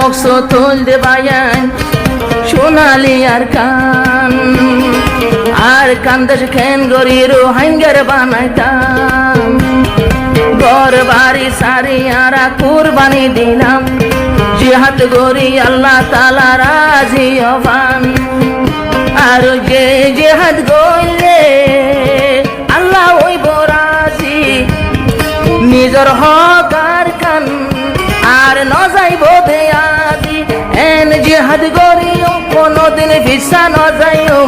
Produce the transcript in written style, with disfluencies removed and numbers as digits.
box তুল দে বায়ান সোনালি আর কান আর কান্দেশ খেন গরিরু hunger বানাইতাম ঘর বাড়ি সারি আরা কুরবানি দিলাম জিহাদ গরি আল্লাহ তাআলা রাজি হবান আর যে জিহাদ গইলে আল্লাহ ওই বরাজি নিজর হক আর কান আর ন যাইব দেয়াদি এন জিহাদ গরিও কোনদিন ভিসা ন যাইও